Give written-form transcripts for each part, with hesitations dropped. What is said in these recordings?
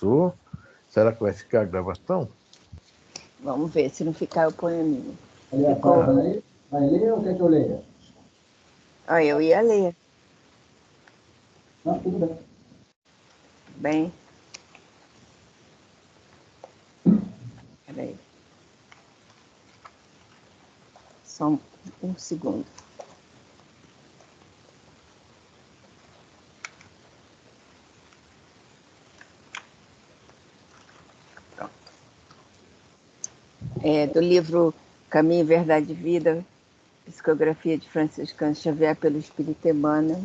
começou. Será que vai ficar a gravação? Vamos ver, se não ficar eu ponho a minha. Vai ler ou quer que eu leia? Ah, eu ia ler. Não, tudo bem. Bem. Peraí. Só um segundo. Pronto. Do livro Caminho, Verdade e Vida, Psicografia de Franciscano Xavier pelo Espírito Emmanuel,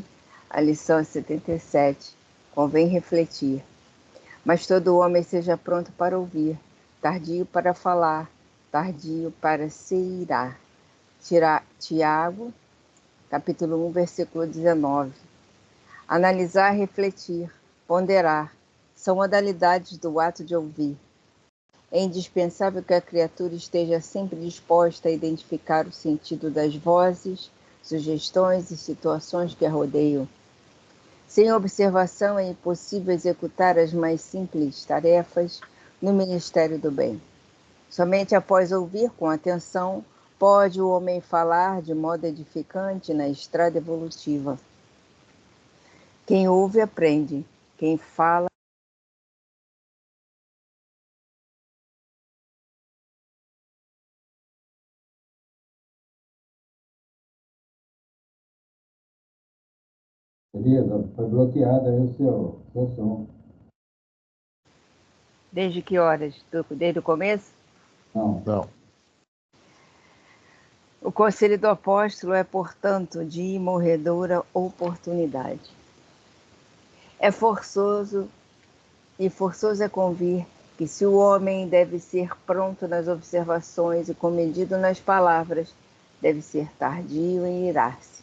a lição 77. Convém refletir. Mas todo homem seja pronto para ouvir, tardio para falar, tardio para se irar. Tiago, capítulo 1, versículo 19. Analisar, refletir, ponderar, são modalidades do ato de ouvir. É indispensável que a criatura esteja sempre disposta a identificar o sentido das vozes, sugestões e situações que a rodeiam. Sem observação é impossível executar as mais simples tarefas no ministério do bem. Somente após ouvir com atenção pode o homem falar de modo edificante na estrada evolutiva. Quem ouve aprende, quem fala Beleza, foi bloqueado aí o seu som. Desde que horas? Desde o começo? Não. O conselho do apóstolo é, portanto, de imorredora oportunidade. É forçoso é convir que se o homem deve ser pronto nas observações e comedido nas palavras, deve ser tardio em irar-se.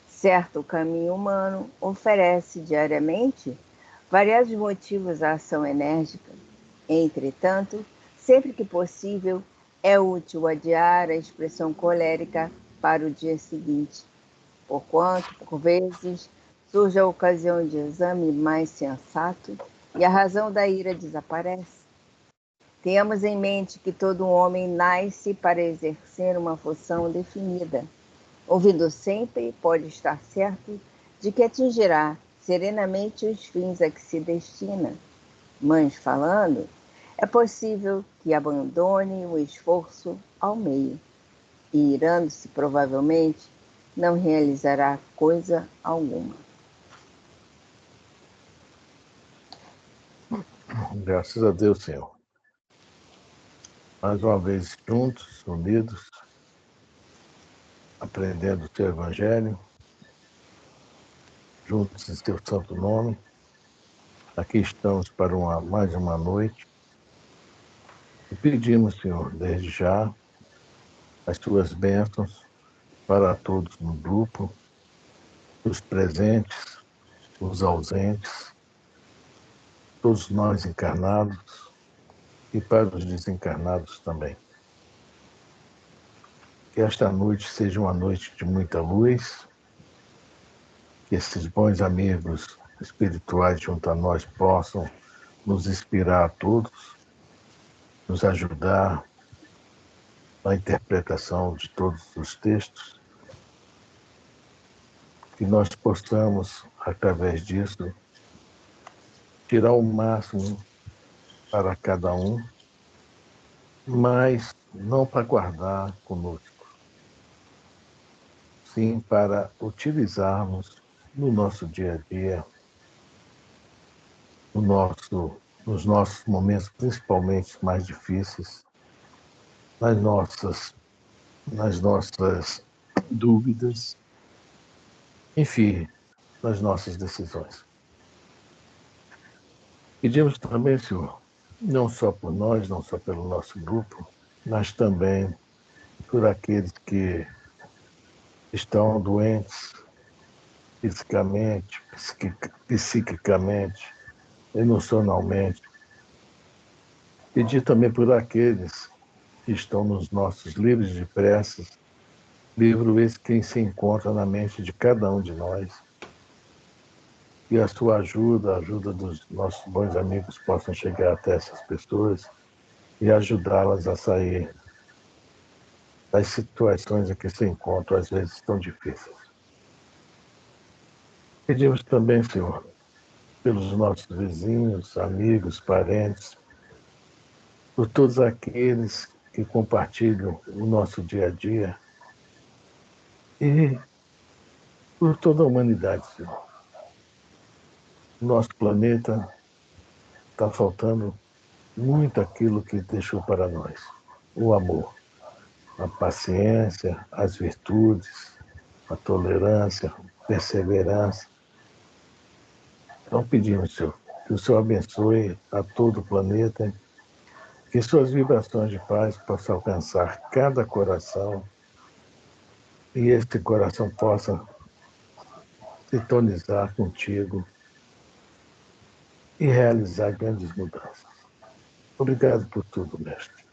Certo, o caminho humano oferece diariamente variados motivos à ação enérgica. Entretanto, sempre que possível, é útil adiar a expressão colérica para o dia seguinte, porquanto, por vezes, surge a ocasião de exame mais sensato e a razão da ira desaparece. Tenhamos em mente que todo homem nasce para exercer uma função definida. Ouvindo sempre, pode estar certo de que atingirá serenamente os fins a que se destina. Mas falando, é possível que abandone o esforço ao meio e, irando-se provavelmente, não realizará coisa alguma. Graças a Deus, Senhor. Mais uma vez juntos, unidos, aprendendo o teu Evangelho, juntos em teu santo nome. Aqui estamos para mais uma noite. E pedimos, Senhor, desde já, as tuas bênçãos para todos no grupo, os presentes, os ausentes, todos nós encarnados e para os desencarnados também. Que esta noite seja uma noite de muita luz, que esses bons amigos espirituais junto a nós possam nos inspirar a todos, nos ajudar na interpretação de todos os textos, que nós possamos, através disso, tirar o máximo para cada um, mas não para guardar conosco, sim para utilizarmos no nosso dia a dia, nos nossos momentos, principalmente mais difíceis, nas nossas dúvidas, enfim, nas nossas decisões. Pedimos também, Senhor, não só por nós, não só pelo nosso grupo, mas também por aqueles que estão doentes fisicamente, psiquicamente, emocionalmente. Pedir também por aqueles que estão nos nossos livros de preces, livro esse que se encontra na mente de cada um de nós, que a sua ajuda, a ajuda dos nossos bons amigos possam chegar até essas pessoas e ajudá-las a sair das situações em que se encontram, às vezes tão difíceis. Pedimos também, Senhor, pelos nossos vizinhos, amigos, parentes, por todos aqueles que compartilham o nosso dia a dia e por toda a humanidade, Senhor. O nosso planeta está faltando muito aquilo que deixou para nós: o amor, a paciência, as virtudes, a tolerância, a perseverança. Então pedimos, Senhor, que o Senhor abençoe a todo o planeta, que suas vibrações de paz possam alcançar cada coração e este coração possa sintonizar contigo e realizar grandes mudanças. Obrigado por tudo, mestre.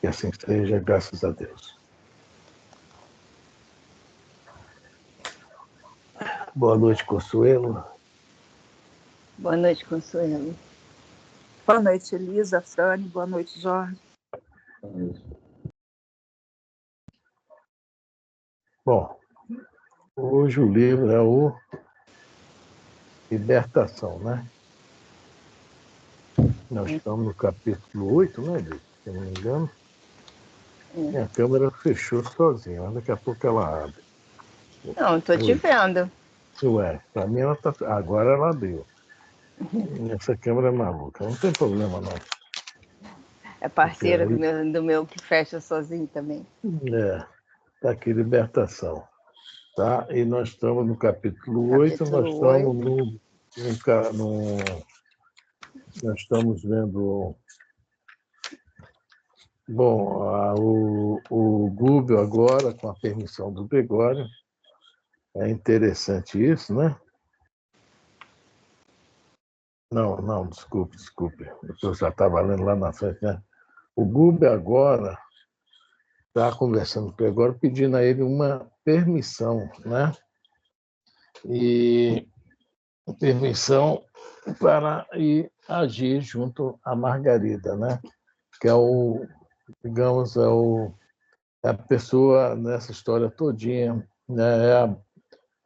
Que assim seja, graças a Deus. Boa noite, Consuelo. Boa noite, Consuelo. Boa noite, Elisa, Frane. Boa noite, Jorge. Bom, hoje o livro é o Libertação, né? Nós estamos no capítulo 8, né, Elisa? Se não me engano. Minha câmera fechou sozinha, mas daqui a pouco ela abre. Não, estou te vendo. Ué, para mim ela tá. Agora ela abriu. Essa câmera é maluca, não tem problema não. É parceira do meu que fecha sozinho também. Tá aqui, Libertação. Tá? E nós estamos no capítulo 8, nós estamos vendo. Bom, o Google agora, com a permissão do Gregório. É interessante isso, né? Não, desculpe. Eu já estava lendo lá na frente, né? O Google agora está conversando com o Gregório, pedindo a ele uma permissão, né? E permissão para ir agir junto à Margarida, né? Que é digamos, é a pessoa nessa história todinha, né?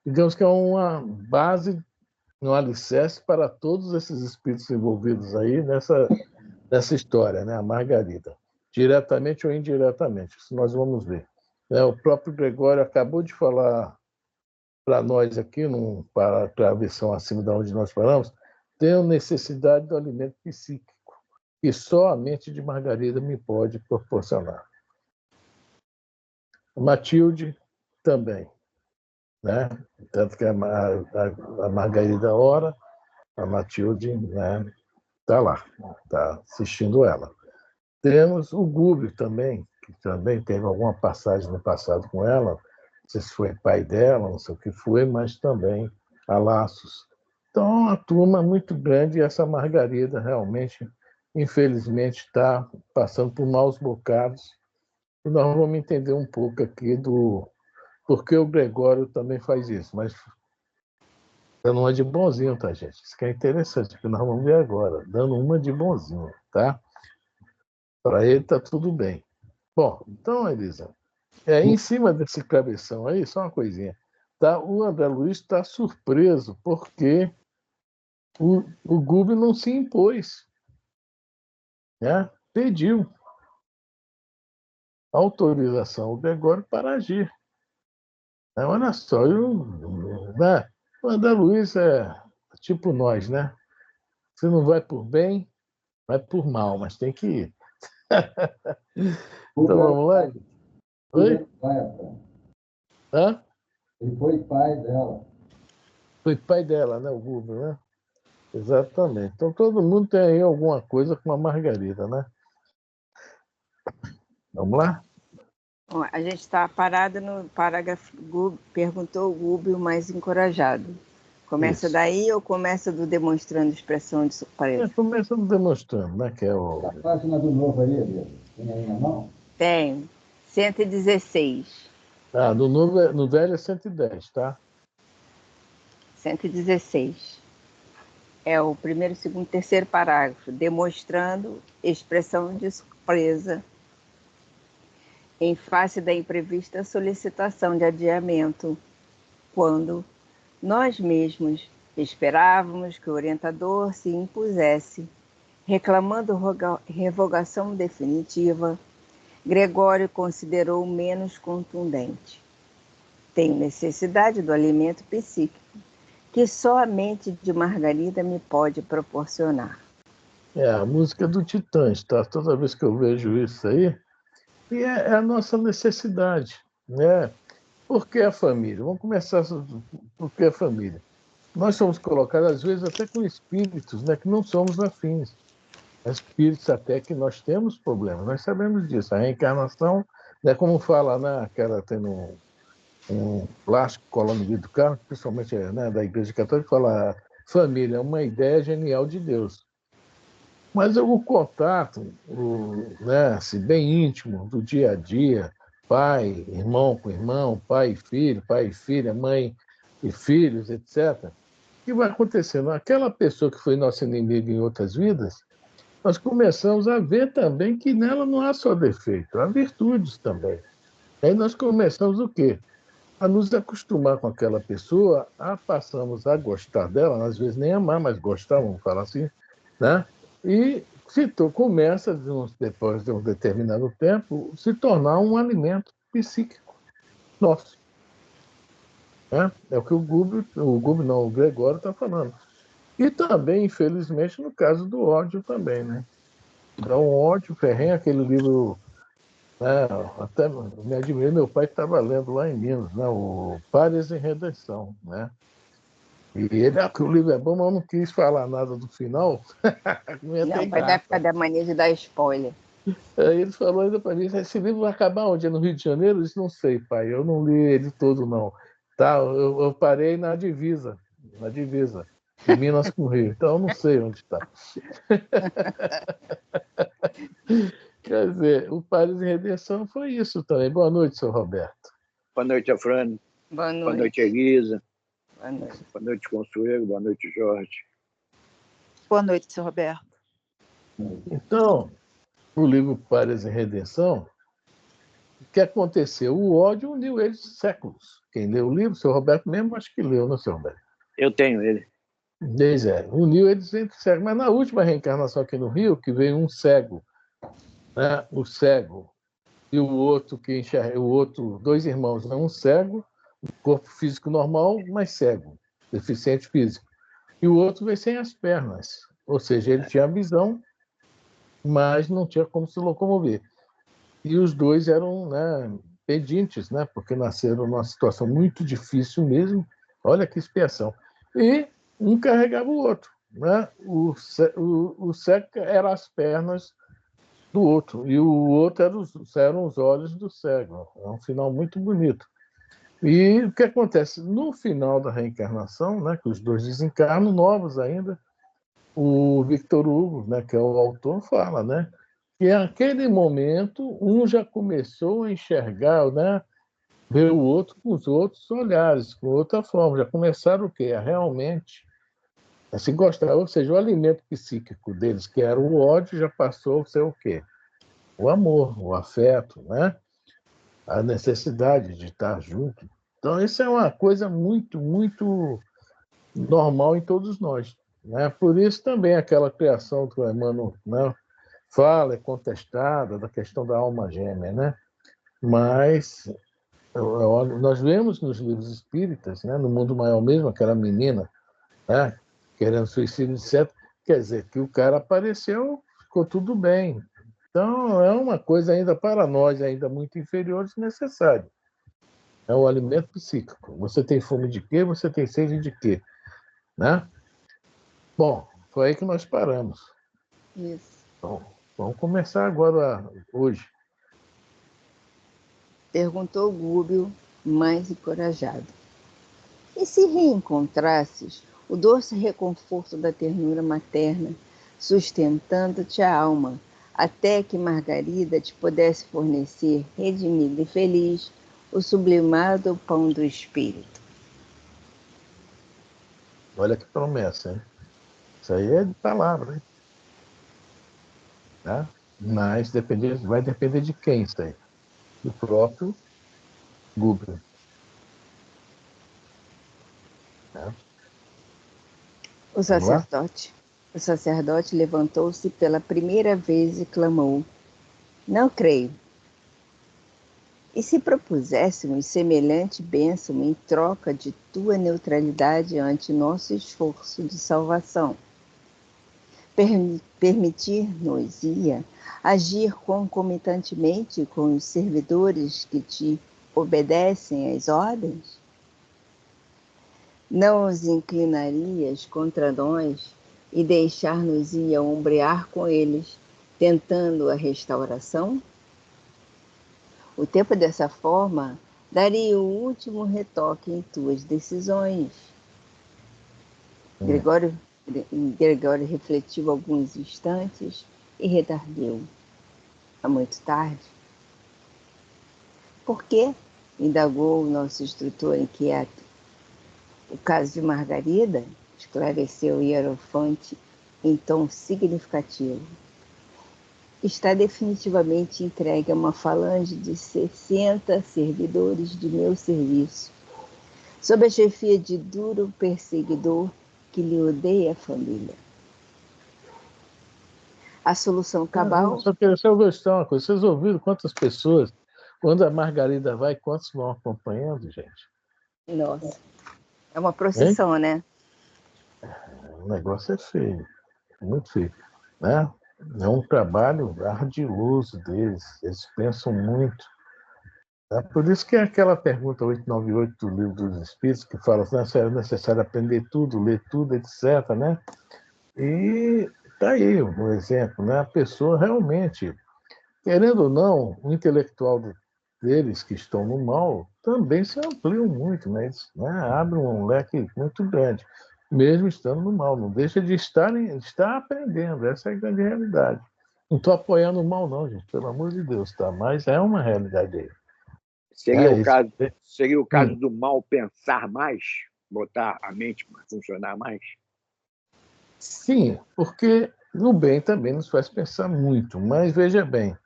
Digamos que é uma base, um alicerce para todos esses espíritos envolvidos aí nessa história, né? A Margarida, diretamente ou indiretamente, isso nós vamos ver. O próprio Gregório acabou de falar para nós aqui, para a versão acima de onde nós falamos, tenho necessidade do alimento psíquico, que só a mente de Margarida me pode proporcionar. Matilde também, né? Tanto que a Margarida ora, a Matilde, né, está lá, está assistindo ela. Temos o Gúbio também, que também teve alguma passagem no passado com ela, não sei se foi pai dela, não sei o que foi, mas também há laços. Então, uma turma muito grande, e essa Margarida realmente, infelizmente, está passando por maus bocados, e nós vamos entender um pouco aqui do porquê o Gregório também faz isso, mas dando uma de bonzinho, tá, gente? Isso que é interessante, que nós vamos ver agora, dando uma de bonzinho, tá? Para ele está tudo bem. Bom, então, Elisa, em cima desse cabeção aí, só uma coisinha. Tá? O André Luiz está surpreso porque o Gube não se impôs. Né? Pediu autorização ao Gregório para agir. Olha só, né? O André Luiz é tipo nós, né? Se não vai por bem, vai por mal, mas tem que ir. Então vamos lá? Oi? Hã? Ele foi pai dela. Foi pai dela, né? O Google, né? Exatamente. Então todo mundo tem aí alguma coisa com a Margarida, né? Vamos lá? Bom, a gente está parado no parágrafo. Perguntou o Gúbio mais encorajado. Começa Isso. daí ou começa do demonstrando expressão de surpresa? Começa demonstrando, né? Que é A página do novo aí, Elias. Tem aí na mão? Tem. 116. No velho é 110, tá? 116. É o primeiro, segundo, terceiro parágrafo, demonstrando expressão de surpresa em face da imprevista solicitação de adiamento, quando nós mesmos esperávamos que o orientador se impusesse, reclamando revogação definitiva. Gregório considerou menos contundente. Tenho necessidade do alimento psíquico, que só a mente de Margarida me pode proporcionar. É a música do Titãs, tá? Toda vez que eu vejo isso aí, e é a nossa necessidade, né? Por que a família? Vamos começar por que a família? Nós somos colocados, às vezes, até com espíritos, né, que não somos afins. Espíritos até que nós temos problemas, nós sabemos disso. A reencarnação, né, como fala, né, que ela tem um plástico colando no vidro do carro, principalmente, né, da Igreja Católica, fala família é uma ideia genial de Deus. Mas o contato, né, assim, bem íntimo, do dia a dia, pai, irmão com irmão, pai e filha, mãe e filhos, etc., o que vai acontecendo? Aquela pessoa que foi nossa inimiga em outras vidas, nós começamos a ver também que nela não há só defeito, há virtudes também. Aí nós começamos o quê? A nos acostumar com aquela pessoa, passamos a gostar dela, às vezes nem amar, mas gostar, vamos falar assim, né? E começa, depois de um determinado tempo, se tornar um alimento psíquico nosso. Né? É o que o Gregório está falando. E também, infelizmente, no caso do ódio também, né? Então, o ódio ferrenho, aquele livro, né, até me admirei, meu pai estava lendo lá em Minas, né, o Pares em Redenção, né? E ele, que o livro é bom, mas eu não quis falar nada do final. Não, vai dar da mania de dar spoiler. Aí ele falou ainda para mim, esse livro vai acabar onde? É no Rio de Janeiro? Eu disse, não sei, pai, eu não li ele todo, não. Tá, eu parei na divisa, de Minas com o Rio, então eu não sei onde está. Quer dizer, o Pares em Redenção foi isso também. Boa noite, seu Roberto. Boa noite, Afrânio. Boa noite. Boa noite, Elisa. Boa noite. Boa noite, Consuelo. Boa noite, Jorge. Boa noite, seu Roberto. Então, o livro Pares em Redenção, o que aconteceu? O ódio uniu eles séculos. Quem leu o livro, seu Roberto mesmo, acho que leu, não, seu Roberto? Eu tenho ele. Uniu eles entre séculos. Mas na última reencarnação aqui no Rio, que veio um cego, né? O cego e o outro que enxerga, dois irmãos, né? Um cego, corpo físico normal, mas cego, deficiente físico. E o outro veio sem as pernas, ou seja, ele tinha visão, mas não tinha como se locomover. E os dois eram, né, pedintes, né, porque nasceram numa situação muito difícil mesmo. Olha que expiação. E um carregava o outro. Né? O cego era as pernas do outro, e o outro eram os olhos do cego. É um final muito bonito. E o que acontece? No final da reencarnação, né, que os dois desencarnam, novos ainda, o Victor Hugo, né, que é o autor, fala, né, que naquele momento um já começou a enxergar, né, ver o outro com os outros olhares, com outra forma. Já começaram o quê? A realmente a se gostar. Ou seja, o alimento psíquico deles, que era o ódio, já passou a ser o quê? O amor, o afeto, né? A necessidade de estar junto. Então, isso é uma coisa muito, muito normal em todos nós. Né? Por isso também aquela criação que o Emmanuel, né, fala, é contestada, da questão da alma gêmea. Né? Mas nós vemos nos livros espíritas, né, no Mundo Maior mesmo, aquela menina, né, querendo suicídio, etc. Quer dizer, que o cara apareceu, ficou tudo bem. Então, é uma coisa ainda para nós, ainda muito inferior e necessária. É o alimento psíquico. Você tem fome de quê? Você tem sede de quê? Né? Bom, foi aí que nós paramos. Isso. Então, vamos começar agora, hoje. Perguntou Gúbio, mais encorajado. E se reencontrasses o doce reconforto da ternura materna, sustentando-te a alma, até que Margarida te pudesse fornecer, redimida e feliz, o sublimado pão do espírito? Olha que promessa, hein? Isso aí é de palavra, hein? Tá? Mas vai depender de quem isso aí? Do próprio Google. Tá? O Vamos lá? sacerdote. O sacerdote levantou-se pela primeira vez e clamou: Não creio. E se propuséssemos semelhante bênção em troca de tua neutralidade ante nosso esforço de salvação? Permitir-nos-ia agir concomitantemente com os servidores que te obedecem às ordens? Não os inclinarias contra nós e deixar-nos-ia ombrear com eles, tentando a restauração? O tempo dessa forma daria o último retoque em tuas decisões. Gregório refletiu alguns instantes e retardeu. É muito tarde. Por quê? Indagou o nosso instrutor inquieto. O caso de Margarida, esclareceu o Hierofante em tom significativo, está definitivamente entregue a uma falange de 60 servidores de meu serviço, sob a chefia de duro perseguidor que lhe odeia a família. A solução cabal... Só queria ver uma coisa. Vocês ouviram quantas pessoas, quando a Margarida vai, quantos vão acompanhando, gente? Nossa, é uma procissão, né? O negócio é feio, muito feio, né? É um trabalho ardiloso deles, eles pensam muito. É por isso que é aquela pergunta 898 do Livro dos Espíritos, que fala assim, é necessário aprender tudo, ler tudo, etc., né? E está aí um exemplo, né? A pessoa realmente, querendo ou não, o intelectual deles que estão no mal também se ampliam muito, mas né, abrem um leque muito grande, mesmo estando no mal. Não deixa de estar aprendendo, essa é a grande realidade. Não estou apoiando o mal, não, gente, pelo amor de Deus, tá? Mas é uma realidade aí. Seria o caso Hum. do mal pensar mais, botar a mente para funcionar mais? Sim, porque no bem também nos faz pensar muito, mas veja bem,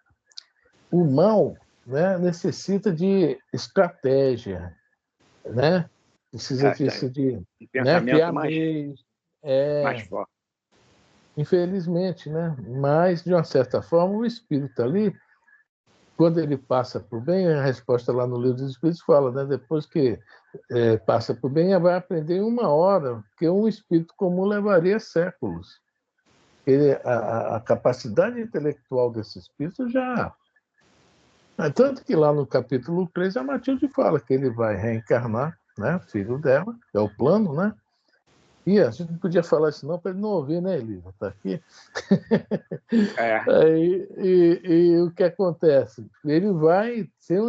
o mal, né, necessita de estratégia, né? Precisa disso de Um né, pensamento criar meios. mais forte. Infelizmente, né? Mas, de uma certa forma, o espírito ali, quando ele passa por bem, a resposta lá no Livro dos Espíritos fala, né? Depois que passa por bem, vai aprender em 1 hora, que um espírito comum levaria séculos. A capacidade intelectual desse espírito já... Tanto que lá no capítulo 3, a Matilde fala que ele vai reencarnar, né? Filho dela, é o plano, né? E a gente não podia falar isso não, para ele não ouvir, né, Elisa? Está aqui. E o que acontece? Ele vai ser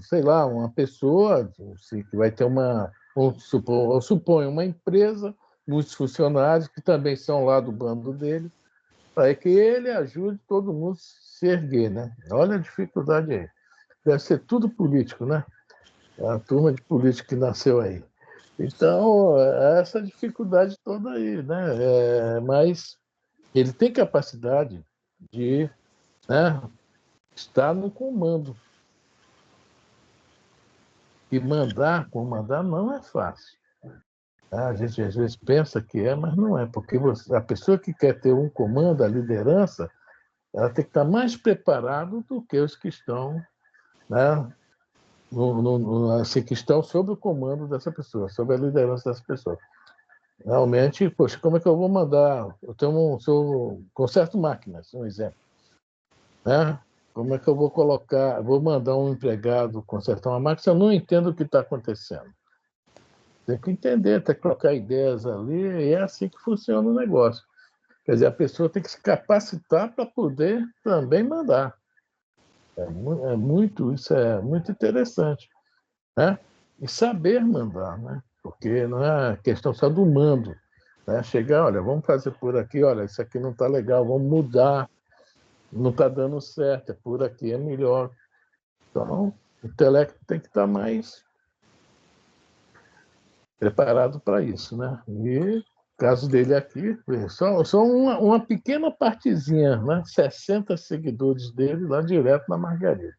sei lá, uma pessoa que vai ter eu suponho, uma empresa, muitos funcionários que também são lá do bando dele, para que ele ajude todo mundo a se erguer, né? Olha a dificuldade aí. Deve ser tudo político, né? A turma de político que nasceu aí. Então, essa dificuldade toda aí, né? Mas ele tem capacidade de, né, estar no comando. E comandar não é fácil. A gente às vezes pensa que é, mas não é, porque a pessoa que quer ter um comando, a liderança, ela tem que estar mais preparada do que os que estão, né, assim, que estão sob o comando dessa pessoa, sob a liderança dessa pessoa. Realmente, poxa, como é que eu vou mandar? Sou conserto máquinas, um exemplo, né? Como é que eu vou mandar um empregado consertar uma máquina se eu não entendo o que está acontecendo? Tem que entender, tem que colocar ideias ali, e é assim que funciona o negócio. Quer dizer, a pessoa tem que se capacitar para poder também mandar. Isso é muito interessante, né? E saber mandar, né? Porque não é questão só do mando, né? Chegar, olha, vamos fazer por aqui, olha, isso aqui não está legal, vamos mudar, não está dando certo, é por aqui, é melhor. Então, o intelecto tem que estar mais preparado para isso, né? E caso dele aqui, só uma pequena partezinha, né? 60 seguidores dele lá direto na Margarida.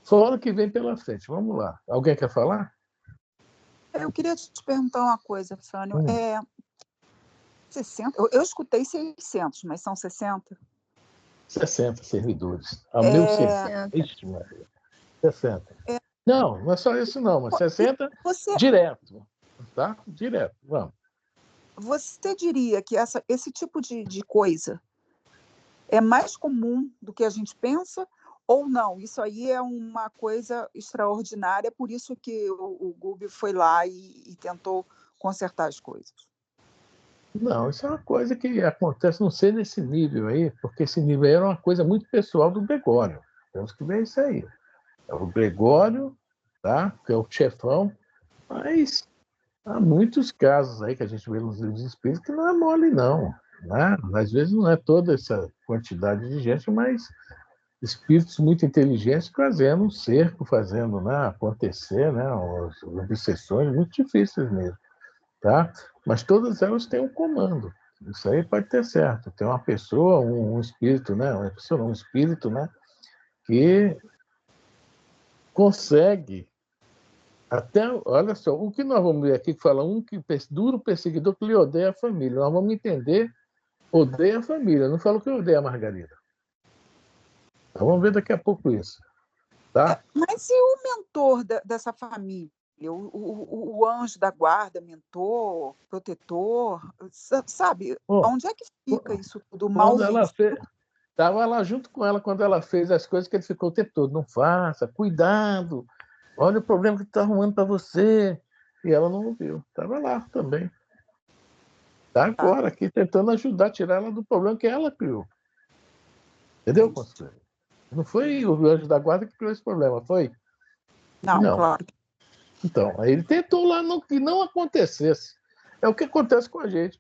Fora o que vem pela frente. Vamos lá. Alguém quer falar? Eu queria te perguntar uma coisa, Frânio. Hum. 60? Eu escutei 600, mas são 60? 60 servidores. Ao meu serviço. 60. Ixi, Maria. 60. É. Não é só isso não, mas 60 Você, direto. Tá? Direto. Vamos. você diria que esse tipo de coisa é mais comum do que a gente pensa ou não? Isso aí é uma coisa extraordinária, por isso que o Gúbio foi lá e tentou consertar as coisas. Não, isso é uma coisa que acontece, não sei nesse nível aí, porque esse nível aí era uma coisa muito pessoal do Gregório. Temos que ver isso aí. É o Gregório, tá? Que é o chefão, mas há muitos casos aí que a gente vê nos livros espíritos que não é mole, não. Né? Às vezes não é toda essa quantidade de gente, mas espíritos muito inteligentes fazendo um cerco, fazendo, né, acontecer, né, as obsessões muito difíceis mesmo. Tá? Mas todas elas têm um comando. Isso aí pode ter certo. Tem uma pessoa, um espírito, né? Uma pessoa, um espírito, né? Que consegue até, olha só, o que nós vamos ver aqui que fala que duro perseguidor que lhe odeia a família. Nós vamos entender, odeia a família. Não falo que odeia a Margarida. Então, vamos ver daqui a pouco isso, tá? Mas e o mentor dessa família? O anjo da guarda, mentor, protetor, sabe? Bom, Onde é que fica isso tudo mal quando ela visto? fez, estava lá junto com ela quando ela fez as coisas que ele ficou o tempo todo. Não faça, cuidado. Olha o problema que está arrumando para você. E ela não ouviu. Estava lá também. Está Tá, agora aqui tentando ajudar a tirar ela do problema que ela criou. Entendeu, entendi. Consuelo? Não foi o anjo da guarda que criou esse problema, foi? Não, Não. claro. Então, aí ele tentou lá que não acontecesse. É o que acontece com a gente.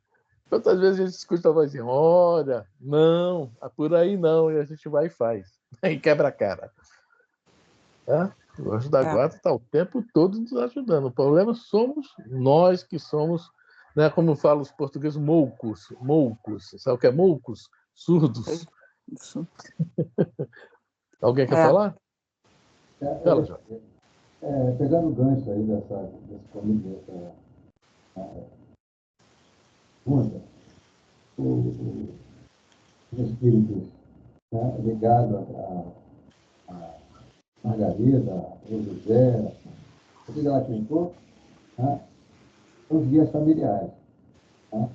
Quantas vezes a gente escuta a vozinha, olha, não, por aí não, e a gente vai e faz. Aí quebra a cara. Né? O anjo da É. guarda está o tempo todo nos ajudando. O problema somos nós que somos, né, como falam os portugueses, moucos. Moucos. Sabe o que é moucos? Surdos. Isso. Alguém quer É. falar? Fala, Jorge. Pegando o gancho aí desse dessa pergunta, os espíritos, né, ligados a Margarida, o José, o que ela tentou, né, são os guias familiares. Né?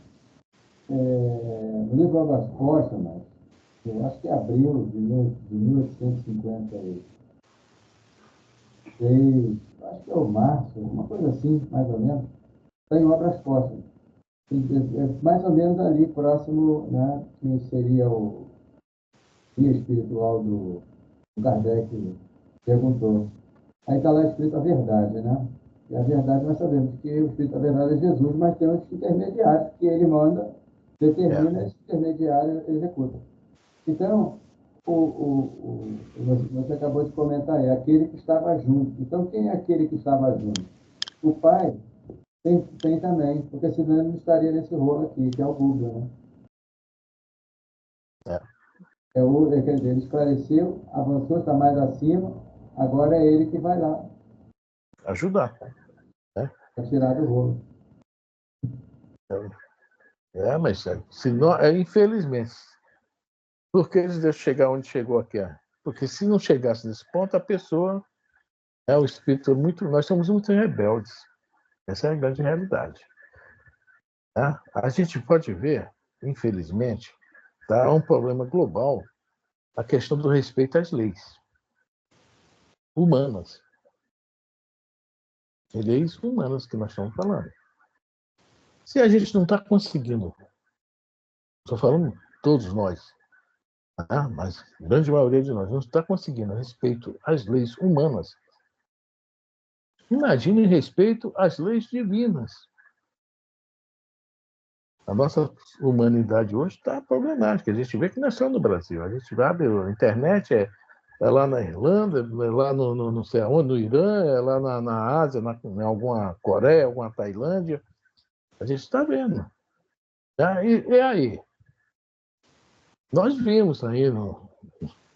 No livro Águas Póstumas, eu acho que é abril de 1856, acho que é o março, uma coisa assim, mais ou menos, está em Obras Póstumas. É mais ou menos ali, próximo, né, que seria o guia espiritual do Kardec perguntou. Aí está lá escrito a verdade, né? E a verdade nós sabemos que o Espírito da Verdade é Jesus, mas tem os intermediários que ele manda, determina, esse intermediário executa. Então, você acabou de comentar, é aquele que estava junto. Então, quem é aquele que estava junto? O pai tem também, porque senão ele não estaria nesse rolo aqui, que é o Google, né? Quer dizer, ele esclareceu, avançou, está mais acima, agora é ele que vai lá Ajudar. Né? para tirar do rolo. Mas se não, infelizmente, por que eles deixam chegar onde chegou aqui? Porque se não chegasse nesse ponto, a pessoa é o espírito muito. Nós somos muito rebeldes. Essa é a grande realidade. Tá? A gente pode ver, infelizmente, tá, um problema global a questão do respeito às leis humanas. Leis humanas que nós estamos falando. Se a gente não está conseguindo, estou falando todos nós, tá? Mas a grande maioria de nós não está conseguindo respeito às leis humanas, imagine respeito às leis divinas. A nossa humanidade hoje está problemática. A gente vê que não é só no Brasil. A gente abre a internet, é lá na Irlanda, é lá no não sei aonde, no Irã, é lá na Ásia, em alguma Coreia, alguma Tailândia. A gente está vendo. Né? E aí? Nós vimos aí,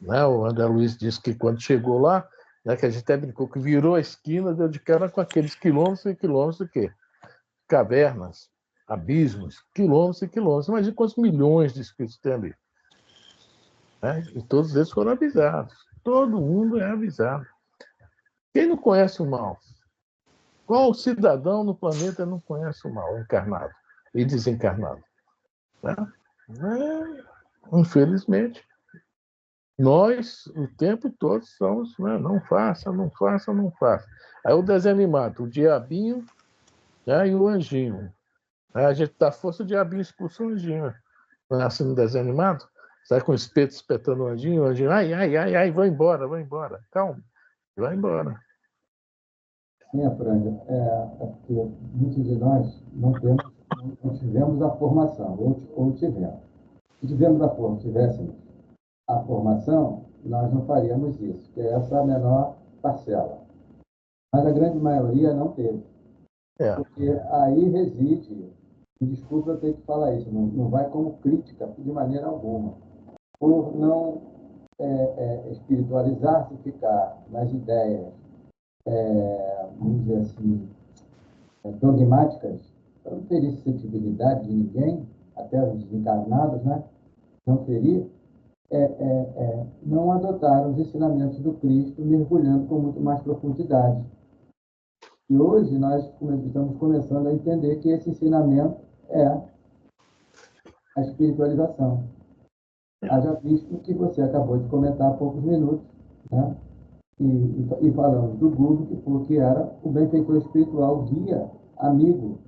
né, o André Luiz disse que quando chegou lá, né, que a gente até brincou que virou a esquina, deu de cara com aqueles quilômetros e quilômetros de quê? Cavernas, abismos, quilômetros e quilômetros. Imagina quantos milhões de espíritos tem ali. Né? E todos eles foram avisados. Todo mundo é avisado. Quem não conhece o mal? Qual cidadão no planeta não conhece o mal, encarnado e desencarnado? Né? Infelizmente, nós, o tempo todo, somos, né? Não faça, não faça, não faça. Aí o desenho animado, o diabinho, né, e o anjinho. Aí a gente dá força, o diabinho expulsa o anjinho. Assim no desenho animado, sai com o espeto espetando o anjinho, ai, ai, ai, ai, vai embora, calma, vai embora. Sim, Franja, porque muitos de nós não tivemos a formação, ou tivemos. Se tivéssemos a formação, nós não faríamos isso, que é essa a menor parcela. Mas a grande maioria não teve. É. Porque aí reside, me desculpa eu ter que falar isso, não vai como crítica de maneira alguma. Por não espiritualizar-se, ficar nas ideias, vamos dizer assim, dogmáticas, para não ferir suscetibilidade de ninguém, até os desencarnados, né? Não ferir, não adotaram os ensinamentos do Cristo, mergulhando com muito mais profundidade. E hoje nós estamos começando a entender que esse ensinamento é a espiritualização. Haja visto que você acabou de comentar há poucos minutos, né? E falamos do Guruji, que era o benfeitor espiritual, guia, amigo,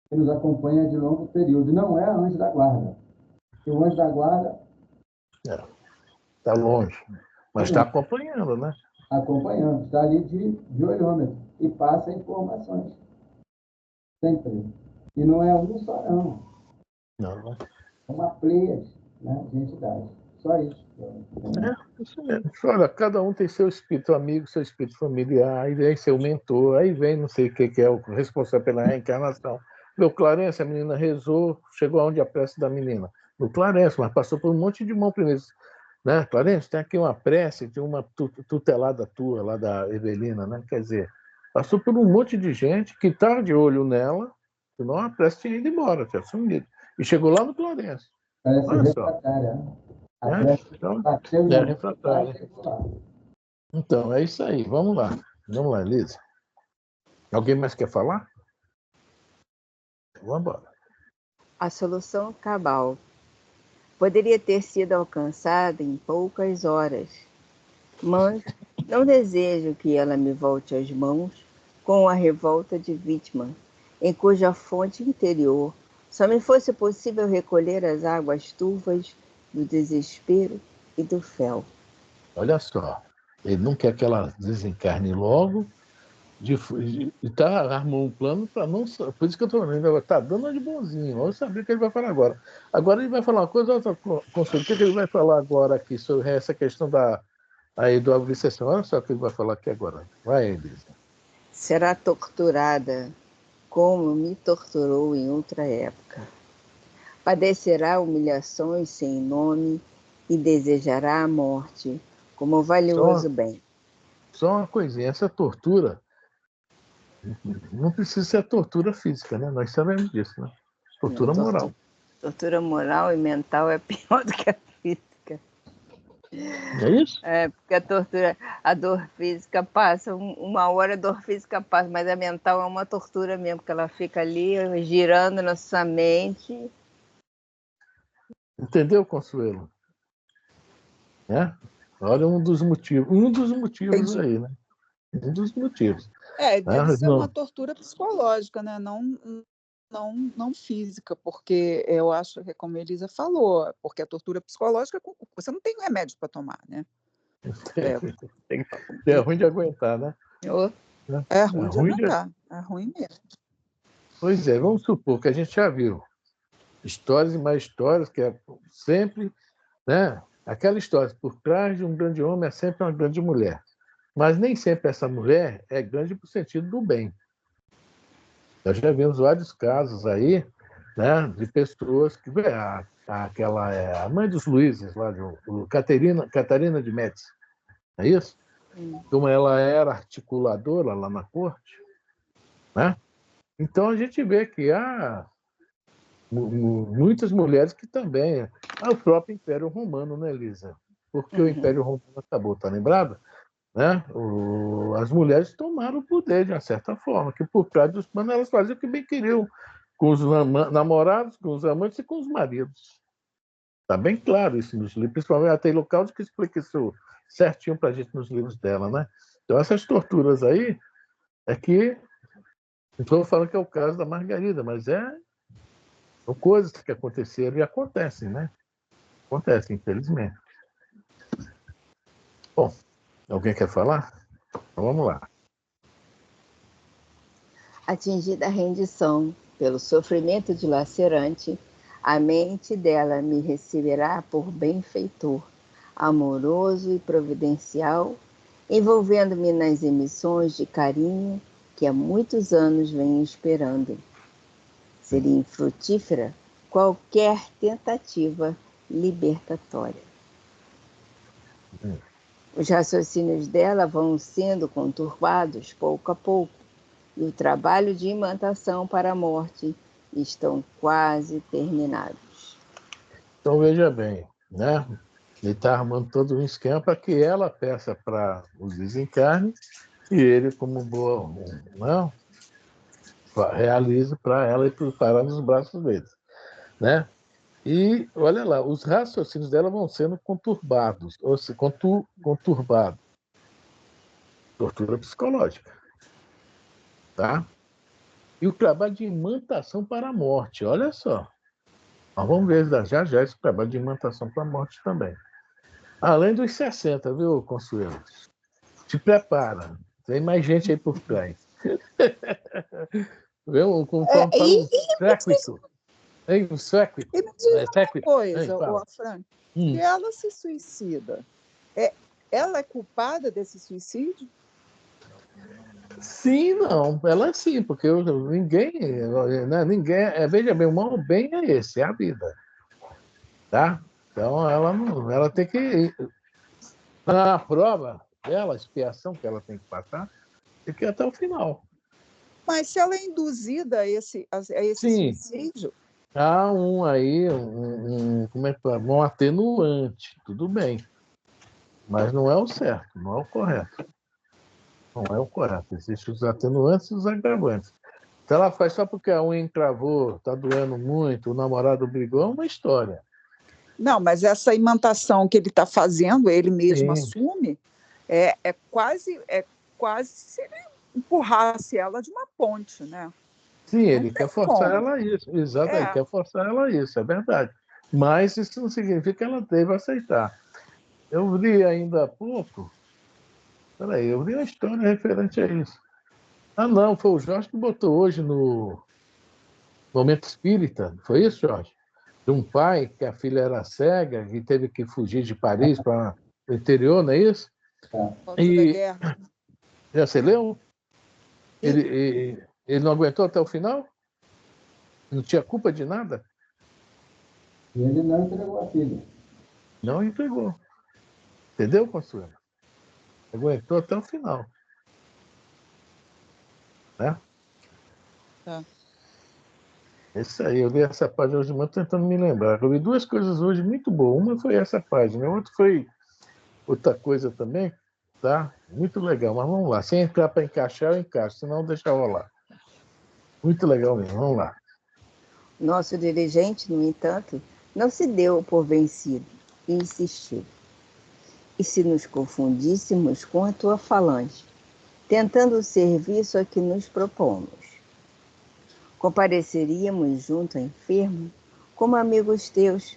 que nos acompanha de longo período. Não é anjo da guarda. Porque o anjo da guarda Está longe, mas está acompanhando, né? Acompanhando, está ali de olhômetro e passa informações. Sempre. E não é um só, não. Não. É uma pleiade, né, de entidades. Só isso. Isso mesmo. Olha, cada um tem seu espírito amigo, seu espírito familiar, aí vem seu mentor, aí vem não sei o que é o responsável pela reencarnação. Meu Clarence, a menina rezou, chegou aonde a prece da menina? No Clarence, mas passou por um monte de mão primeiro. Né? Clarence, tem aqui uma prece de uma tutelada tua, lá da Evelina, né? Quer dizer, passou por um monte de gente que está de olho nela, senão a prece tinha ido embora, tinha sumido. E chegou lá no Clarence. Parece Olha só. refratária, né? A Né? prece Então, bateu em é algum lugar e refratário. chegou lá. Então, é isso aí. Vamos lá, Elisa. Alguém mais quer falar? Vamos embora. A solução cabal poderia ter sido alcançada em poucas horas, mas não desejo que ela me volte às mãos com a revolta de vítima, em cuja fonte interior só me fosse possível recolher as águas turvas do desespero e do fel. Olha só. Ele não quer que ela desencarne logo, armou um plano para não. Por isso que eu estou falando, está dando de bonzinho. Vamos saber o que ele vai falar agora. Agora ele vai falar uma coisa, outra conselho. O que ele vai falar agora aqui sobre essa questão aí do obsessão? Olha só o que ele vai falar aqui agora. Vai, Elisa. Será torturada como me torturou em outra época. Padecerá humilhações sem nome e desejará a morte como valioso bem. Só uma coisinha, essa tortura não precisa ser tortura física, né? Nós sabemos disso, né? Tortura moral. Tortura moral e mental é pior do que a física. É isso? É, porque a dor física passa, uma hora a dor física passa, mas a mental é uma tortura mesmo, porque ela fica ali girando na sua mente. Entendeu, Consuelo? É? Olha um dos motivos Entendi. aí, né? Um dos motivos. Deve ser uma tortura psicológica, né? Não física, porque eu acho que, como a Elisa falou, porque a tortura psicológica, você não tem remédio para tomar, né? É ruim de aguentar, né? É ruim de aguentar, é ruim mesmo. Pois é, vamos supor que a gente já viu histórias e mais histórias, que é sempre, né? Aquela história, por trás de um grande homem é sempre uma grande mulher. Mas nem sempre essa mulher é grande por sentido do bem. Nós já vimos vários casos aí, né, de pessoas que... aquela é a mãe dos Luizes, lá, Catarina de Médici, é isso? Como ela era articuladora lá na corte, né? Então a gente vê que há muitas mulheres que também... o próprio Império Romano, né, Elisa? Porque o Império Romano acabou, tá lembrado? Né? As mulheres tomaram o poder de uma certa forma, que por trás dos panos elas faziam o que bem queriam, com os namorados, com os amantes e com os maridos. Está bem claro isso nos livros, principalmente a Taylor Caldwell que explica isso certinho para a gente nos livros dela, né? Então essas torturas aí é que não estou falando que é o caso da Margarida, mas são coisas que aconteceram e acontecem, né? Acontecem, infelizmente. Bom, alguém quer falar? Então vamos lá. Atingida a rendição pelo sofrimento dilacerante, a mente dela me receberá por benfeitor, amoroso e providencial, envolvendo-me nas emissões de carinho que há muitos anos venho esperando. Seria infrutífera qualquer tentativa libertatória. Os raciocínios dela vão sendo conturbados pouco a pouco, e o trabalho de imantação para a morte estão quase terminados. Então veja bem, né? Ele está armando todo um esquema para que ela peça para os desencarnes e ele, como boa, não, realize para ela e parar nos braços deles, né? E olha lá, os raciocínios dela vão sendo conturbados, ou se conturbados, tortura psicológica, tá? E o trabalho de imantação para a morte, olha só. Nós vamos ver já já esse trabalho de imantação para a morte também. Além dos 60, viu, Consuelo? Te prepara. Tem mais gente aí por trás. Viu? Conforme fala o séquito. Hein? O séquito. E me diz uma Séquito. coisa, Fala. Frank, se ela se suicida, ela é culpada desse suicídio? Sim, não. Ela sim, porque ninguém, né, veja bem, o mal bem é esse, é a vida. Tá? Então ela tem que... Na prova dela, a expiação que ela tem que passar, tem que ir até o final. Mas se ela é induzida a esse Sim. suicídio... Há como é que fala? Um atenuante, tudo bem. Mas não é o certo, não é o correto. Não é o correto. Existem os atenuantes e os agravantes. Se ela faz só porque a unha encravou, está doendo muito, o namorado brigou, é uma história. Não, mas essa imantação que ele está fazendo, ele mesmo Sim. assume, é quase se ele empurrasse ela de uma ponte, né? Sim, ele quer forçar ela a isso. Exato, ele quer forçar ela a isso, é verdade. Mas isso não significa que ela deva aceitar. Eu li ainda há pouco, eu li uma história referente a isso. Não, foi o Jorge que botou hoje no Momento Espírita, foi isso, Jorge? De um pai que a filha era cega e teve que fugir de Paris para o interior, não é isso? E... guerra. Já você leu? Ele não aguentou até o final? Não tinha culpa de nada? E ele não entregou a filha. Não entregou. Entendeu, Consuelo? Aguentou até o final. Né? Tá. Isso aí, eu li essa página hoje, mas tentando me lembrar. Eu vi duas coisas hoje muito boas. Uma foi essa página, a outra foi outra coisa também, tá? Muito legal, mas vamos lá. Se entrar para encaixar, eu encaixo, senão deixa rolar. Muito legal mesmo, vamos lá. Nosso dirigente, no entanto, não se deu por vencido e insistiu. E se nos confundíssemos com a tua falange, tentando o serviço a que nos propomos? Compareceríamos junto ao enfermo como amigos teus,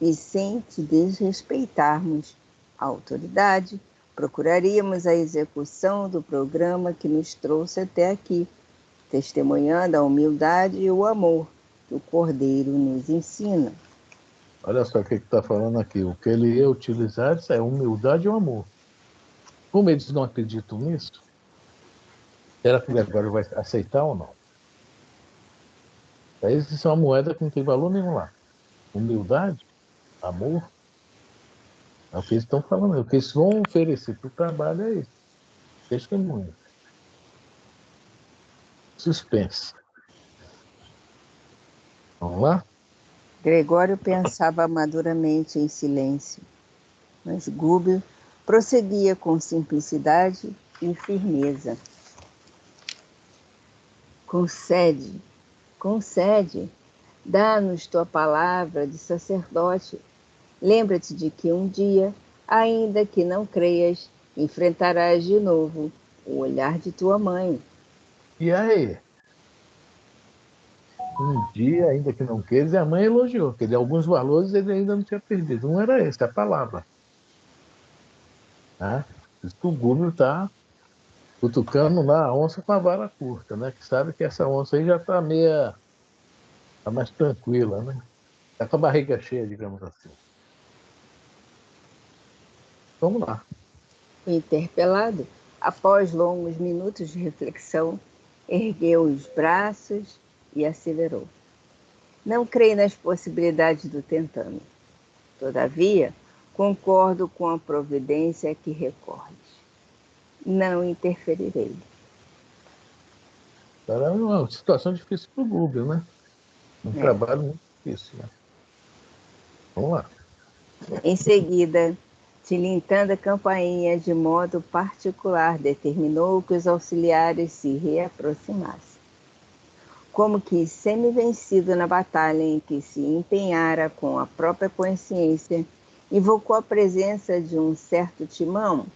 e sem te desrespeitarmos a autoridade, procuraríamos a execução do programa que nos trouxe até aqui, testemunhando a humildade e o amor que o Cordeiro nos ensina. Olha só o que está falando aqui. O que ele ia utilizar é humildade e o amor. Como eles não acreditam nisso, será que ele agora vai aceitar ou não? Para eles, isso é uma moeda que não tem valor nenhum lá. Humildade, amor, é o que eles estão falando. É o que eles vão oferecer para o trabalho é isso. Testemunho. Suspense. Vamos lá? Gregório pensava maduramente em silêncio, mas Gúbio prosseguia com simplicidade e firmeza. Concede, concede, dá-nos tua palavra de sacerdote. Lembra-te de que um dia, ainda que não creias, enfrentarás de novo o olhar de tua mãe. E aí? Um dia, ainda que não queira, e a mãe elogiou, que alguns valores ele ainda não tinha perdido. Um era esse, a palavra. Né? Por isso que o Gúbio está cutucando lá a onça com a vara curta, né? Que sabe que essa onça aí já está meia, tá mais tranquila, né? Está com a barriga cheia, digamos assim. Vamos lá. O interpelado, após longos minutos de reflexão, ergueu os braços e acelerou. Não creio nas possibilidades do tentame. Todavia, concordo com a providência que recordes. Não interferirei. Era uma situação difícil para o Gúbio, né? Um É. trabalho muito difícil. Né? Vamos lá. Em seguida, tilintando a campainha de modo particular, determinou que os auxiliares se reaproximassem. Como que semi-vencido na batalha em que se empenhara com a própria consciência, invocou a presença de um certo timão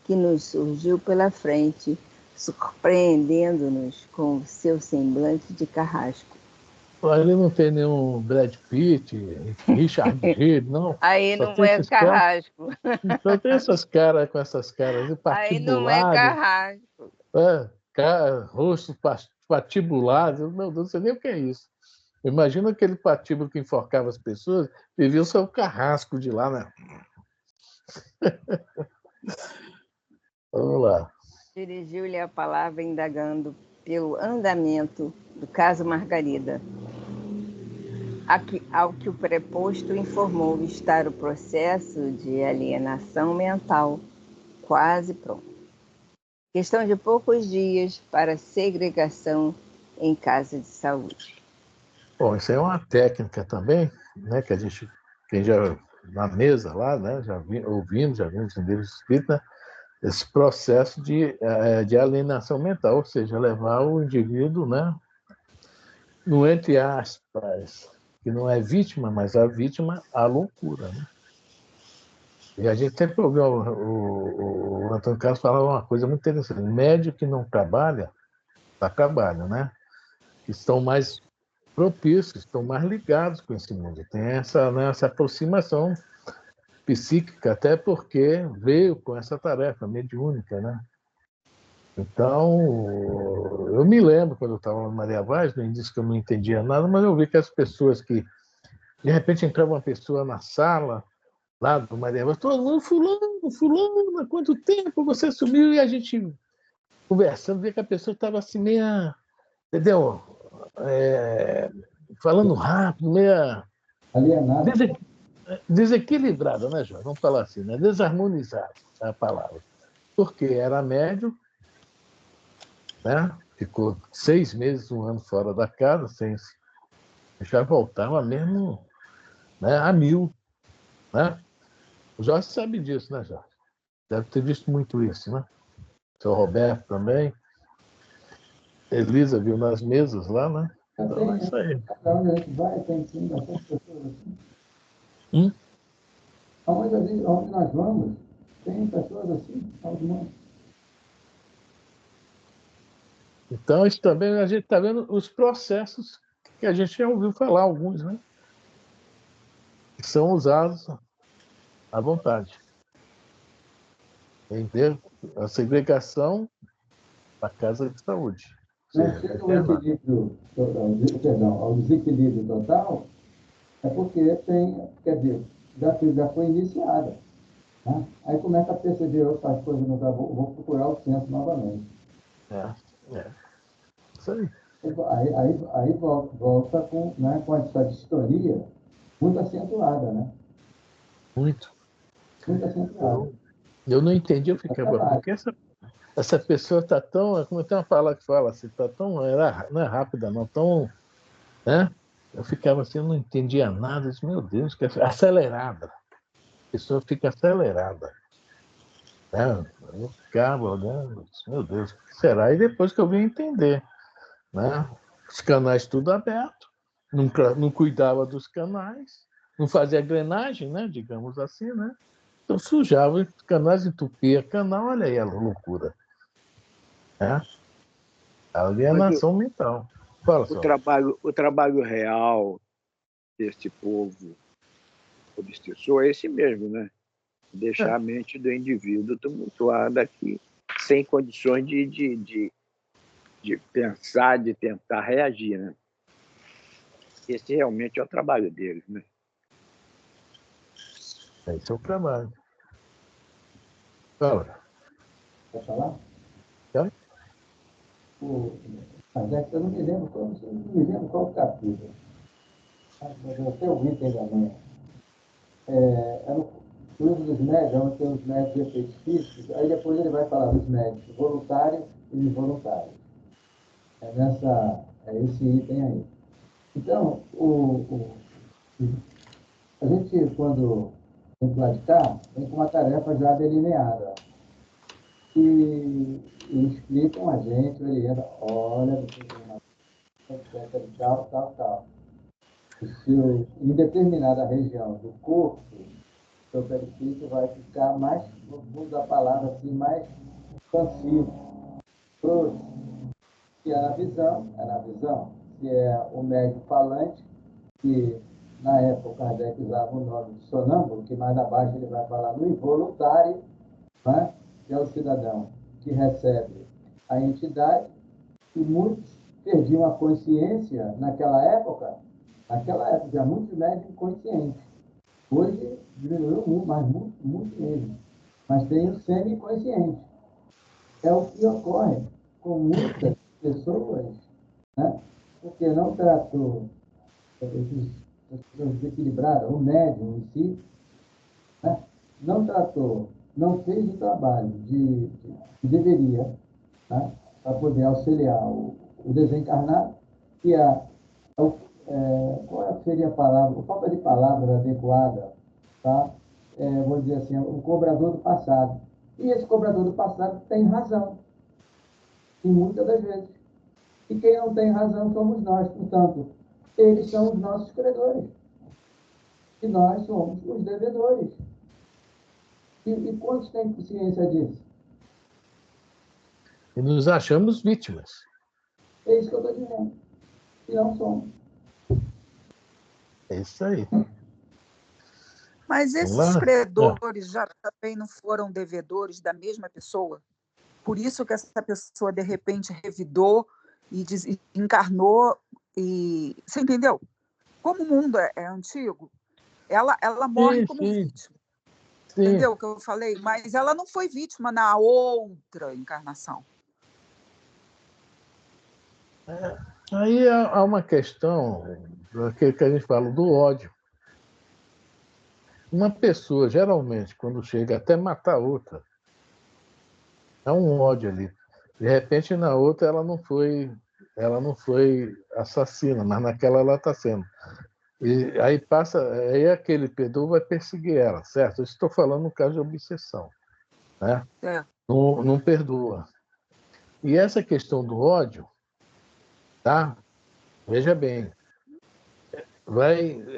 que nos surgiu pela frente, surpreendendo-nos com o seu semblante de carrasco. Ali não tem nenhum Brad Pitt, Richard Gere, não. Aí Só não tem é esses caras, carrasco. só tem essas caras com essas caras Aí não é patibuladas, carrasco. rosto patibulado. Meu Deus, não sei nem o que é isso. Imagina aquele patíbulo que enforcava as pessoas, vivia o seu carrasco de lá, né? Vamos lá. Dirigiu-lhe a palavra indagando pelo andamento do caso Margarida, ao que o preposto informou estar o processo de alienação mental quase pronto. Questão de poucos dias para segregação em casa de saúde. Bom, isso aí é uma técnica também, né? Que a gente, quem já na mesa lá, né? Ouvimos, já vimos em livros escritos, né? Esse processo de alienação mental, ou seja, levar o indivíduo, né? No entre aspas, que não é vítima, mas a vítima à loucura, né? E a gente sempre ouviu o Antônio Carlos falar uma coisa muito interessante. Médico que não trabalha, dá trabalho, né? Que estão mais propícios, estão mais ligados com esse mundo. Tem essa, né, essa aproximação psíquica, até porque veio com essa tarefa mediúnica, né? Então, eu me lembro, quando eu estava na Maria Vaz, no início que eu não entendia nada, mas eu vi que as pessoas que, de repente, entrava uma pessoa na sala, lá do Maria Vaz, todo mundo, fulano, há quanto tempo você sumiu? E a gente conversando, via que a pessoa estava assim, meia, entendeu? Falando rápido, meia Alienado. desequilibrada, né, Jorge? Vamos falar assim, né? Desarmonizada é a palavra. Porque era médio, né? Ficou 6 meses, um ano fora da casa, sem já voltava mesmo, né, a mil, né? O Jorge sabe disso, né, Jorge? Deve ter visto muito isso, né? O seu Roberto também. Elisa viu nas mesas lá, né? Então é isso aí. Para onde a gente vai, tem sim bastante pessoas assim. Hum? Onde nós vamos, tem pessoas assim, todo mundo. Então, isso também a gente está vendo os processos que a gente já ouviu falar, alguns, né? Que são usados à vontade. Entender a segregação da casa de saúde. Ou Não seja, chega ao interna. equilíbrio, perdão, ao desequilíbrio total, é porque tem, quer dizer, já foi iniciada. Né? Aí começa a perceber, opa, as coisas não estão boas, vou procurar o centro novamente. É, é. Isso aí. Aí volta com, né, com essa distonia muito acentuada, né? Muito. Muito acentuada. Eu não entendi, eu ficava, por que essa pessoa está tão, como tem uma palavra que fala assim, está tão, não é rápida, não, tão, né? Eu ficava assim, eu não entendia nada, eu disse, meu Deus, que acelerada. A pessoa fica acelerada. Né? Eu ficava olhando, disse, meu Deus, o que será? E depois que eu vim entender, né? Os canais tudo aberto, não cuidava dos canais, não fazia engrenagem, né? Digamos assim, né? Então sujava os canais, entupia canal, olha aí a loucura. Né? Mas Alienação mental. Fala, só. o trabalho real desse povo obsessor é esse mesmo, né? Deixar a mente do indivíduo tumultuada aqui, sem condições de pensar, de tentar reagir, né? Esse realmente é o trabalho deles, né? Esse é o trabalho. Fala. Quer falar? Tá? Eu não me lembro qual capítulo. Mas eu até o item da manhã. É no livro dos médios, onde tem os médios de efeitos físicos, aí depois ele vai falar dos médios voluntários e involuntários. É esse item aí. Então, a gente, quando vem para de cá, vem com uma tarefa já delineada. E explicam a gente, orientam, olha, você tem uma etc. de tal. Em determinada região do corpo, seu periférico vai ficar mais, vamos usar a palavra assim, mais expansivo, grosso. Se é na visão, se é o médico falante, que na época o Kardec usava o nome de sonâmbulo, que mais abaixo ele vai falar no involuntário, né? Que é o cidadão que recebe a entidade, e muitos perdiam a consciência naquela época já muitos médicos inconscientes. Hoje diminuiu muito, mas muito mesmo. Mas tem o semi-consciente. É o que ocorre com muitas pessoas, né? Porque não tratou as pessoas desequilibradas, o médium em si, né? Não tratou, não fez o trabalho que deveria, né? Para poder auxiliar o desencarnado, que qual seria a palavra, a falta de palavra adequada, tá? Vou dizer assim, o cobrador do passado. E esse cobrador do passado tem razão, e muitas das vezes. E quem não tem razão somos nós, portanto, eles são os nossos credores. E nós somos os devedores. E quantos têm consciência disso? E nos achamos vítimas. É isso que eu estou dizendo. E não somos. É isso aí. Mas Vamos esses lá? credores já também não foram devedores da mesma pessoa? Por isso que essa pessoa, de repente, revidou e encarnou. E você entendeu? Como o mundo é antigo, ela morre como Sim. vítima. Entendeu o que eu falei? Mas ela não foi vítima na outra encarnação. Aí há uma questão, daquele que a gente fala, do ódio. Uma pessoa, geralmente, quando chega até matar outra, há um ódio ali. De repente, na outra, ela não foi assassina, mas naquela ela está sendo. E aí aí aquele pedou vai perseguir ela, certo? Eu estou falando no caso de obsessão, né? É. Não perdoa. E essa questão do ódio, tá? Veja bem,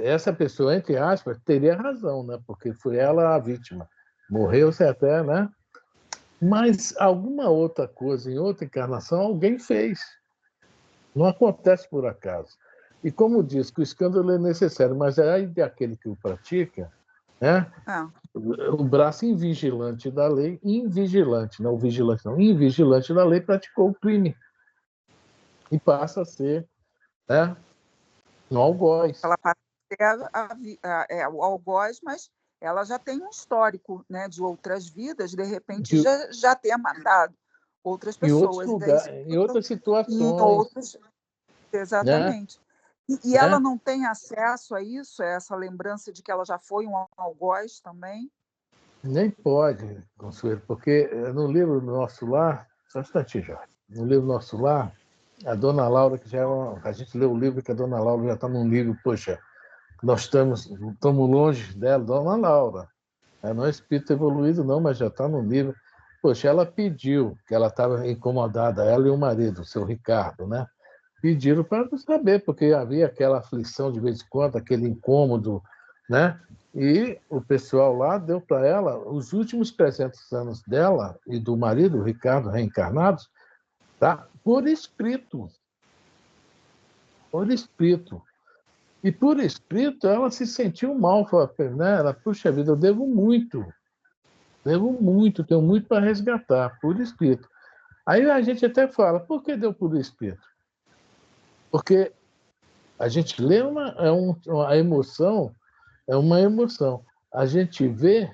essa pessoa, entre aspas, teria razão, né? Porque foi ela a vítima. Morreu-se até, né? Mas alguma outra coisa, em outra encarnação, alguém fez. Não acontece por acaso. E como diz que o escândalo é necessário, mas é aí daquele que o pratica, né? O braço invigilante da lei, invigilante, não o vigilante não, invigilante da lei praticou o crime. E passa a ser, né, um algoz. Ela passa a ser o algoz, mas ela já tem um histórico, né, de outras vidas, de repente já ter matado outras Em outros pessoas. lugares, em outras situações. Exatamente. E ela Né? não tem acesso a isso, a essa lembrança de que ela já foi um algoz também? Nem pode, Consuelo, porque no livro Nosso Lar, só um instantinho, Jorge. No livro Nosso Lar, a dona Laura, que já é a gente leu o livro que a dona Laura já está num livro, poxa, nós estamos longe dela, dona Laura. Não é espírito evoluído, não, mas já está no livro. Poxa, ela pediu, que ela estava incomodada, ela e o marido, o seu Ricardo, né? Pediram para saber, porque havia aquela aflição de vez em quando, aquele incômodo, né? E o pessoal lá deu para ela os últimos 300 anos dela e do marido, o Ricardo, reencarnados, tá? Por escrito. Por escrito. E por escrito ela se sentiu mal, né? Ela, puxa vida, eu devo muito, tenho muito para resgatar, por escrito. Aí a gente até fala, por que deu por escrito? Porque a gente lê a emoção, é uma emoção. A gente vê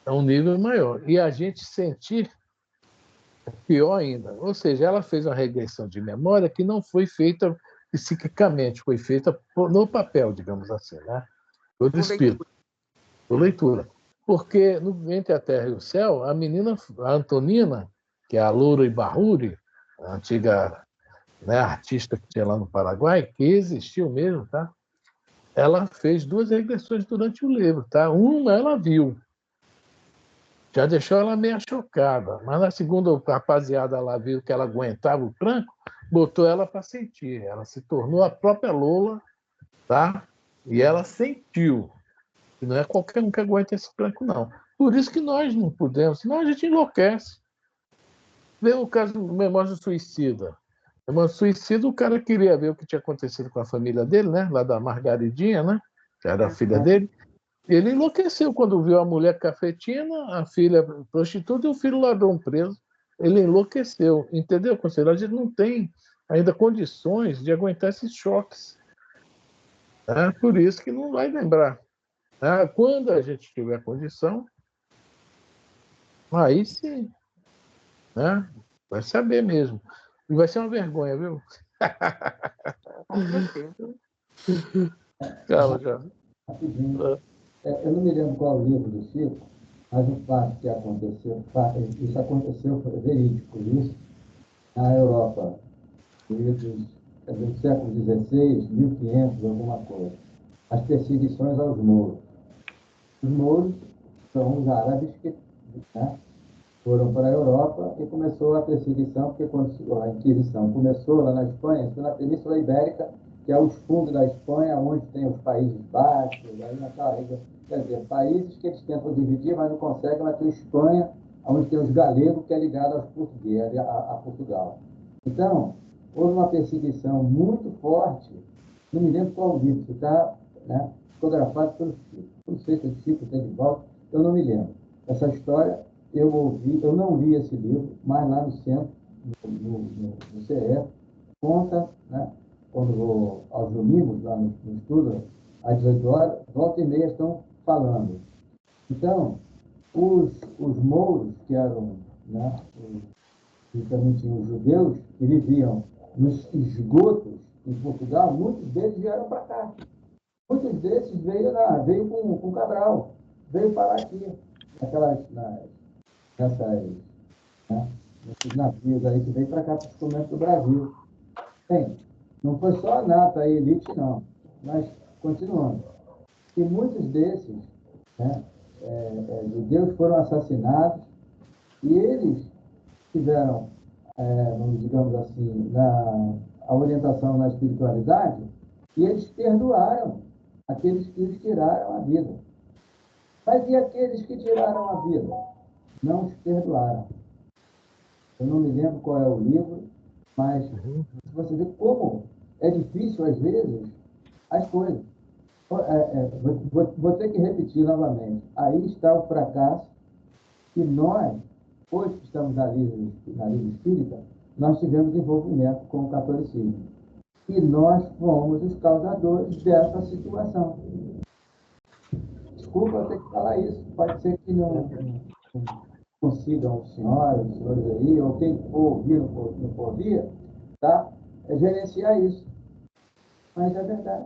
é um nível maior. E a gente sentir é pior ainda. Ou seja, ela fez uma regressão de memória que não foi feita psiquicamente, foi feita no papel, digamos assim, né? Por espírito, por leitura. Porque no Entre a Terra e o Céu, a menina, a Antonina, que é a Loura Ibarruri, a antiga, né, artista que tinha lá no Paraguai, que existiu mesmo, tá? Ela fez 2 regressões durante o livro, tá? Uma ela viu, já deixou ela meio chocada, mas na segunda a rapaziada lá viu que ela aguentava o tranco, botou ela para sentir. Ela se tornou a própria Lola, tá? E ela sentiu. E não é qualquer um que aguenta esse tranco, não. Por isso que nós não podemos, senão a gente enlouquece. Vê o caso do Memória do Suicida. Memória do Suicida, o cara queria ver o que tinha acontecido com a família dele, né? Lá da Margaridinha, né? Que era a filha dele. Ele enlouqueceu quando viu a mulher cafetina, a filha prostituta e o filho ladrão preso. Ele enlouqueceu, entendeu, conselheiro? A gente não tem ainda condições de aguentar esses choques. É por isso que não vai lembrar. Quando a gente tiver condição, aí sim, né? Vai saber mesmo. E vai ser uma vergonha, viu? Com certeza. Calma, já. Rapidinho. Eu não me lembro qual é o livro do Chico, mas o fato que aconteceu, isso aconteceu, foi verídico, isso, na Europa, do século XVI, 1500, alguma coisa. As perseguições aos mouros. Os mouros são os árabes que, né, foram para a Europa e começou a perseguição, porque quando a Inquisição começou lá na Espanha, na Península Ibérica, que é os fundos da Espanha, onde tem os Países Baixos, aí naquela região. Quer dizer, países que eles tentam dividir, mas não conseguem, mas tem a Espanha, onde tem os galegos, que é ligado aos portugueses, a Portugal. Então, houve uma perseguição muito forte, não me lembro qual livro, que está, né, fotografado pelo Chico. Não sei se é Chico, se é de volta, eu não me lembro. Essa história eu ouvi, eu não li esse livro, mas lá no centro, no CE, conta, né, quando vou aos domingos, lá no estudo, às 18 horas, volta e meia estão falando. Então, os mouros, que eram, né, que também tinham os judeus, que viviam nos esgotos em Portugal, muitos deles vieram para cá. Muitos desses veio com Cabral, veio parar aqui, nessas, né, nesses navios aí que veio para cá, para os instrumentos do Brasil. Bem, não foi só a nata, a elite, não, mas continuando. E muitos desses, né, judeus foram assassinados e eles tiveram, digamos assim, a orientação na espiritualidade e eles perdoaram aqueles que lhes tiraram a vida. Mas e aqueles que tiraram a vida? Não os perdoaram. Eu não me lembro qual é o livro, mas você vê como é difícil, às vezes, as coisas. Vou ter que repetir novamente. Aí está o fracasso que nós, hoje que estamos na Liga Espírita, nós tivemos envolvimento com o catolicismo. E nós fomos os causadores dessa situação. Desculpa eu ter que falar isso. Pode ser que não consigam os senhores aí, ou quem for ouvir, não for ouvir, tá? gerenciar isso. Mas é verdade.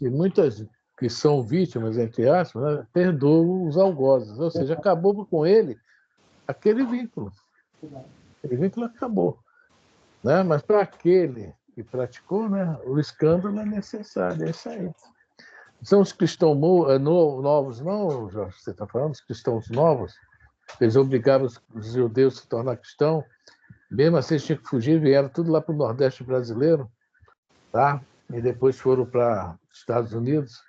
E muitas que são vítimas, entre aspas, né, perdoam os algozes, ou seja, acabou com ele aquele vínculo. Aquele vínculo acabou. Né? Mas para aquele que praticou, né, o escândalo é necessário, é isso aí. São os cristãos novos, não, Jorge, você está falando dos cristãos novos? Eles obrigavam os judeus a se tornar cristãos, mesmo assim eles tinham que fugir, vieram tudo lá para o Nordeste brasileiro, tá? E depois foram para os Estados Unidos.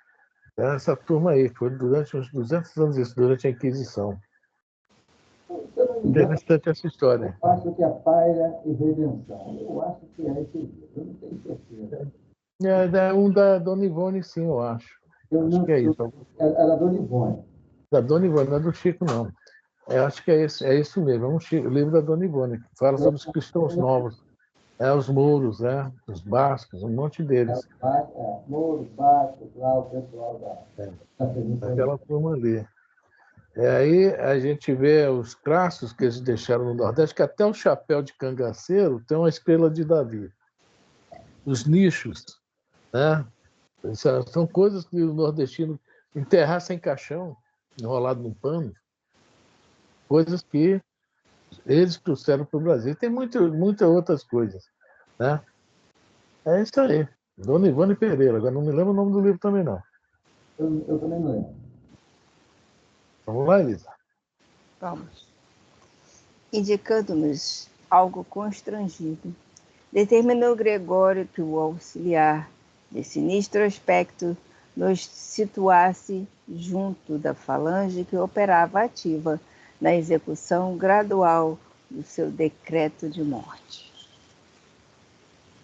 Essa turma aí, foi durante uns 200 anos isso, durante a Inquisição. Interessante essa história. Eu acho que é Paira e Redenção. Eu acho que é esse livro, eu não tenho certeza. É um da Dona Ivone, sim, eu acho. Acho que é isso. Era Dona Ivone. Da Dona Ivone, não é do Chico, não. Eu acho que é isso mesmo, o livro da Dona Ivone, que fala sobre os cristãos novos. Os mouros, os bascos, um monte deles. Mouros, bascos, lá o pessoal da Aquela turma ali. Aí a gente vê os traços que eles deixaram no Nordeste, que até o chapéu de cangaceiro tem uma estrela de Davi. Os nichos, né? São coisas que o nordestino enterrar sem caixão, enrolado num pano, coisas que eles trouxeram para o Brasil. Tem muitas outras coisas, né? É isso aí. Dona Ivone Pereira. Agora não me lembro o nome do livro também, não. Eu também não lembro. Vamos lá, Elisa. Vamos. Indicando-nos algo constrangido, determinou Gregório que o auxiliar de sinistro aspecto nos situasse junto da falange que operava ativa na execução gradual do seu decreto de morte.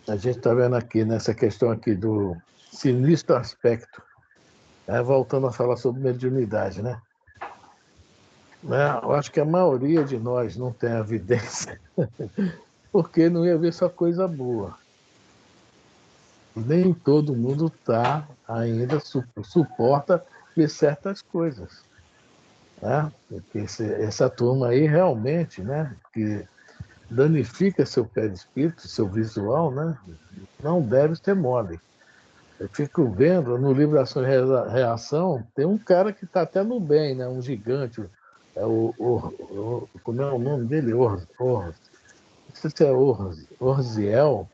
A gente está vendo aqui, nessa questão aqui do sinistro aspecto, voltando a falar sobre mediunidade, né? Eu acho que a maioria de nós não tem evidência, porque não ia ver só coisa boa. Nem todo mundo ainda suporta ver certas coisas. Né? Porque essa turma aí realmente, né, que danifica seu perispírito, seu visual, né, não deve ser mole. Eu fico vendo no livro Ação e Reação, tem um cara que está até no bem, né, um gigante, como é o nome dele? Não sei se é Orziel,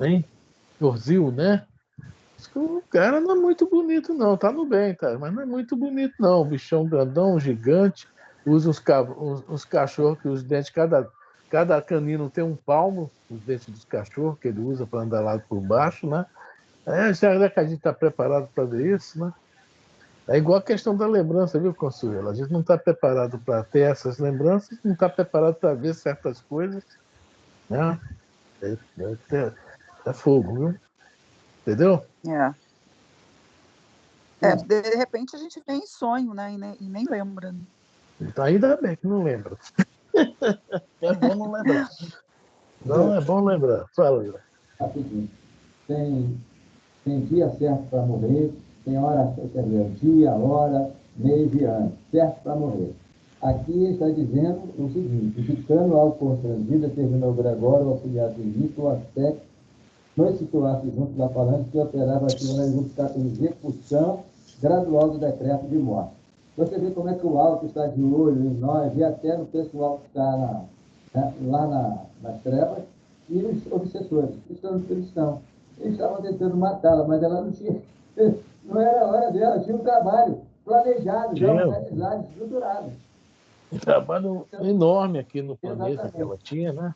hein? Orzil, né? O cara não é muito bonito, não. Tá no bem, tá? Mas não é muito bonito, não. O bichão grandão, gigante, usa uns cachorros que os dentes, cada canino tem um palmo, os dentes dos cachorros, que ele usa para andar lá por baixo, né? Será que a gente está preparado para ver isso, né? É igual a questão da lembrança, viu, Consuelo? A gente não está preparado para ter essas lembranças, não está preparado para ver certas coisas, né? É fogo, viu? Entendeu? De repente a gente vem em sonho, né? E nem lembra. Né? Então, ainda bem que não lembra. É bom não lembrar. Não é bom lembrar. Fala, Ira. Rapidinho. Tem dia certo para morrer, tem hora, quer dizer, dia, hora, mês e ano, certo para morrer. Aqui está dizendo o seguinte: ficando algo constrangido, terminou Gregório, o auxiliar do ministro, o aspecto, nos situasse junto da falange que operava ativa na execução gradual do decreto de morte. Você vê como é que o alto está de olho em nós e até no pessoal que está lá nas trevas e os obsessores, que estão no cristão. Eles estavam tentando matá-la, mas ela não tinha. Não era hora dela, tinha um trabalho planejado, já organizado, estruturado. Um trabalho enorme aqui no planeta que ela tinha, né?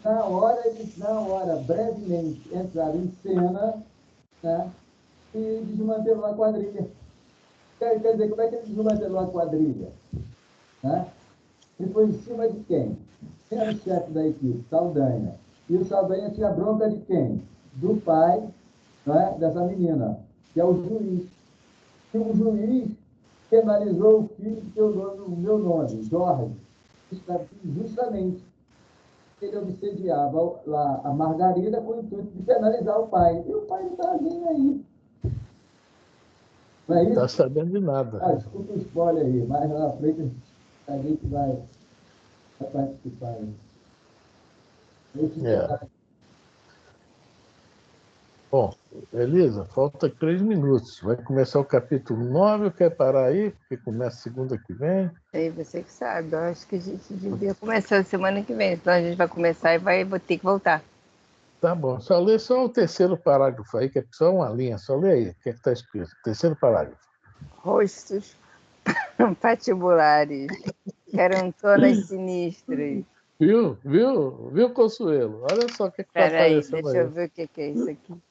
Na hora, brevemente, entraram em cena, né, e desmantelou a quadrilha. Quer dizer, como é que ele desmantelou a quadrilha? Né? E foi em cima de quem? Quem era o chefe da equipe? Saldanha. E o Saldanha tinha bronca de quem? Do pai, né, dessa menina, que é o juiz. E o juiz penalizou o filho que deu o meu nome, Jorge, justamente. Ele obsediava lá a Margarida com o intuito de penalizar o pai. E o pai não estava nem aí. Não é isso? Não está sabendo de nada. Desculpa o spoiler aí, mas lá na frente a gente vai participar aí. É. Bom, Elisa, falta 3 minutos. Vai começar o capítulo 9, ou quer parar aí? Porque começa segunda que vem. Aí você que sabe, eu acho que a gente devia começar semana que vem, então a gente vai começar e vou ter que voltar. Tá bom, só lê só o terceiro parágrafo aí, que é só uma linha, só lê aí. O que é que está escrito? Terceiro parágrafo. Rostos patibulares, carantonas sinistras. Viu? Viu? Viu, Consuelo? Olha só o que está Espera aí, aparecendo deixa eu aí. ver o que é isso aqui.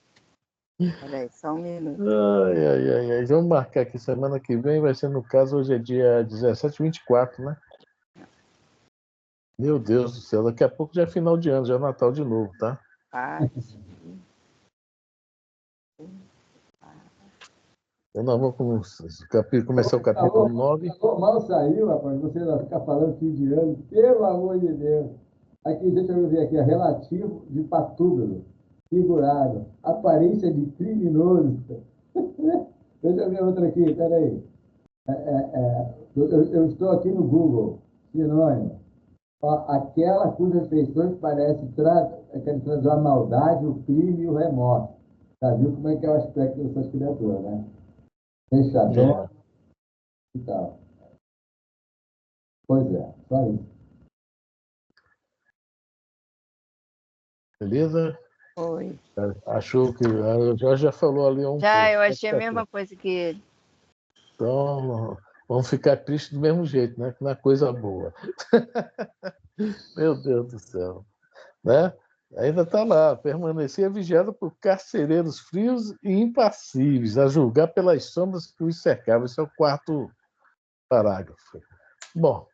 Espera aí, só um minuto. Ai, ai, ai, ai. Vamos marcar aqui semana que vem, vai ser no caso, hoje é dia 17, 24, né? Meu Deus do céu, daqui a pouco já é final de ano, já é Natal de novo, tá? Então nós vamos começar o capítulo 9. Mal saiu, rapaz, você vai ficar falando fim de ano, pelo amor de Deus. Aqui, deixa eu ver aqui, é relativo de patúbero, figurado, aparência de criminoso. Deixa eu ver outra aqui, peraí. Eu estou aqui no Google, sinônimo. Ó, aquela cujas feições parecem traduzir a maldade, o crime e o remorso. Já viu como é que é o aspecto dessas criaturas, né? Fechador e tal. Pois é, só isso. Beleza? Oi. Achou que. A Jorge já falou ali um Já, pouco. eu achei a mesma coisa que ele. Então, vamos ficar tristes do mesmo jeito, né? Que não é coisa boa. Meu Deus do céu. Né? Ainda está lá, permanecia vigiado por carcereiros frios e impassíveis, a julgar pelas sombras que os cercavam. Esse é o quarto parágrafo. Bom,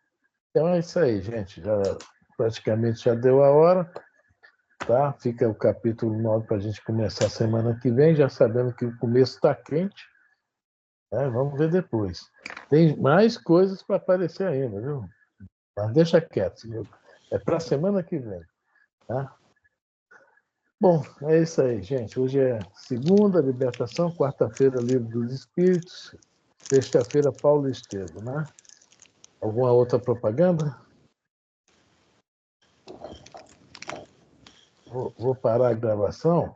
então é isso aí, gente. Praticamente já deu a hora. Tá? Fica o capítulo 9 para a gente começar a semana que vem, já sabendo que o começo está quente. Né? Vamos ver depois. Tem mais coisas para aparecer ainda, viu? Mas deixa quieto. É para a semana que vem. Tá? Bom, é isso aí, gente. Hoje é segunda, libertação, quarta-feira, livro dos espíritos, sexta-feira, Paulo Estevam, né? Alguma outra propaganda? Vou parar a gravação.